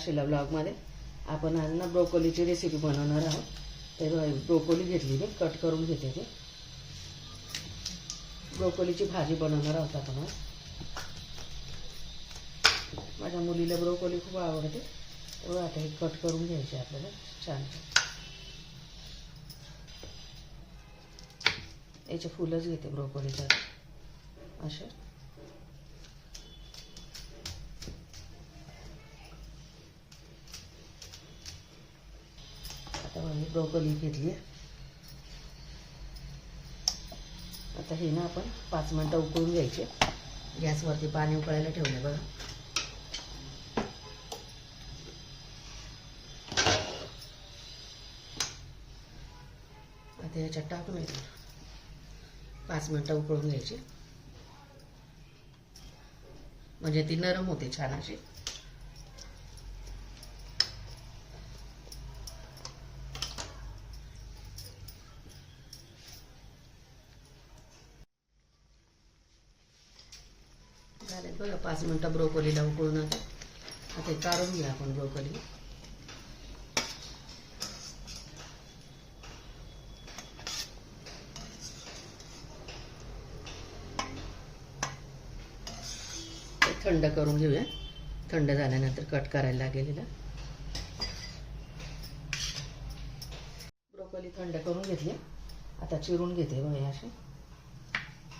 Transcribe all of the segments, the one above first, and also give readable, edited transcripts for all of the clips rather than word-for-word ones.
आशिला ब्लॉगमध्ये. आपण आज ना ब्रोकोलीची रेसिपी बनवणार आहोत. तर ब्रोकोली घेतली मी, कट करून घेते ती. ब्रोकोलीची भाजी बनवणार आहोत आपण आज. माझ्या मुलीला ब्रोकोली खूप आवडते. तर आता हे कट करून घ्यायचे आपल्याला छान. याचे फुलंच घेते ब्रोकोलीच्या अशा. आता मी ब्रोकोली घेतली. आता हे ना आपण 5 मिनिटं उकळून घ्यायचे. गॅसवरती पाणी उकळायला ठेवले बघा. आता याच्यात टाकून येतो. 5 मिनिटं उकळून घ्यायची म्हणजे ती नरम होते छान अशी. झाले बघा 5 मिनिटं ब्रोकोलीला उकळून. आता हे काढून घ्या आपण ब्रोकोली. थंड करून घेऊया. थंड झाल्यानंतर कट करायला लागेल. ब्रोकोली थंड करून घेतली. आता चिरून घेते बघा. असे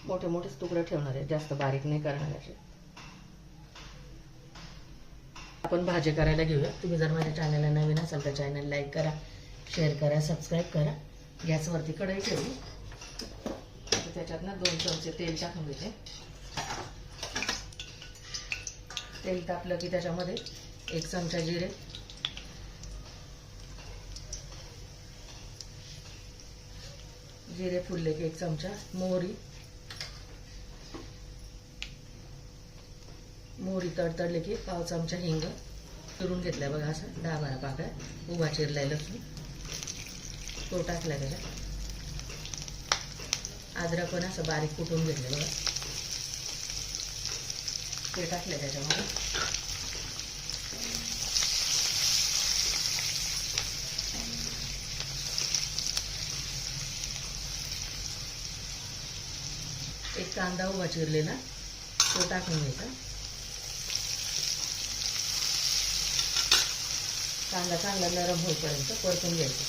मोठे मोठेच तुकडे ठेवणार आहे, जास्त बारीक नाही करणार असे. आपण भाजी करायला घेऊया. तुम्ही जर माझ्या चॅनलला नवीन असाल तर चॅनल लाईक करा, शेअर करा, सबस्क्राईब करा. गॅसवरती कढई ठेवली. त्याच्यात ना 2 चमचे तेल टाकून घेते. तेल तापलं की त्याच्यामध्ये 1 चमचा जिरे, जिरे फुलले की 1 चमचा मोहरी, मोहरी तडतडले की पाव चमचा हिंग. चिरून घेतलाय बघा असं 10-12 पाकळ्या. उभा चिरलाय लसूण तो टाकलाय त्याच्यात. अद्रक पण असं बारीक कुटून घेतलं बघा, ते टाकले त्याच्यामध्ये. एक कांदा उभा चिरलेला तो टाकून घ्यायचा. कांदा चांगला नरम होईपर्यंत परतून घ्यायचा.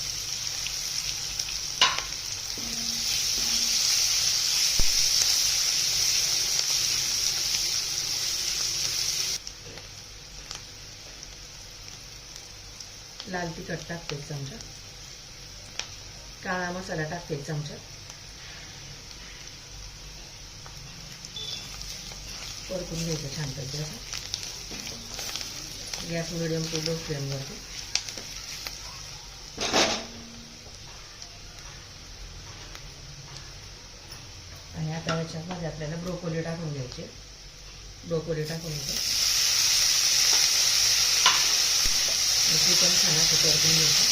लाल तिखट टाकते 1 चमचा. काळा मसाला टाकते 1 चमचा. परतून घ्यायचं छानपैकी असं. गॅस मिडियम टू लो फ्लेमवरती. आणि आता याच्यामध्ये आपल्याला ब्रोकोली टाकून घ्यायची. ब्रोकोली टाकून घ्यायची. ती पण छान असं परतून घ्यायचं.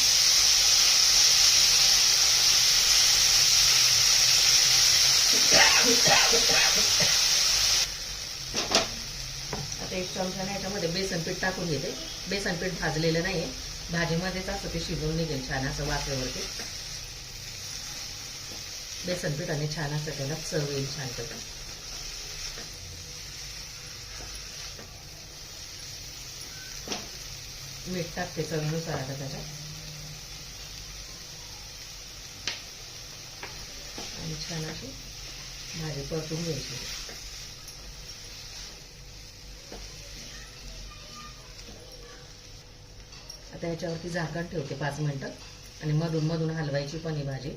आता 1 चमचा याच्यामध्ये बेसन पीठ टाकून घेते. बेसन पीठ भाजलेलं नाहीये, भाजीमध्येच असं ते शिजवून निघेल छान असं वाफेवरती. बेसन पीठाने छान असं त्याला चव येईल छानपैकी. मीठ टाकते चवीनुसार आता त्याच्यात. आणि छान अशी भाजी परतून घ्यायची. आता याच्यावरती झाकण ठेवते 5 मिनिटं. आणि मधून मधून हलवायची पण ही भाजी.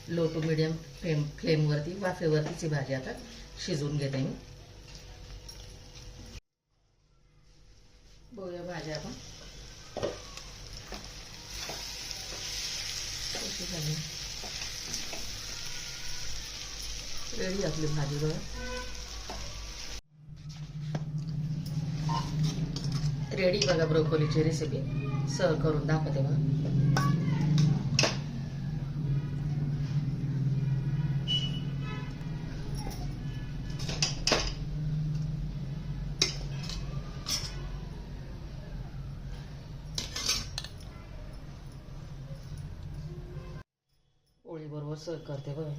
लो टू मिडियम फ्लेमवरती वाफेवरतीच ही भाजी आता शिजवून घेते मी. बघूया भाजी आपण कशी झाली. रेडी आपली भाजी बघा. रेडी बघा ब्रोकोलीची रेसिपी. सर्व करून दाखवते बघा. पोळी बरोबर सर्व करते बघा.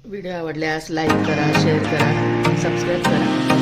व्हिडिओ आवडल्यास लाईक करा, शेअर करा, सबस्क्राईब करा.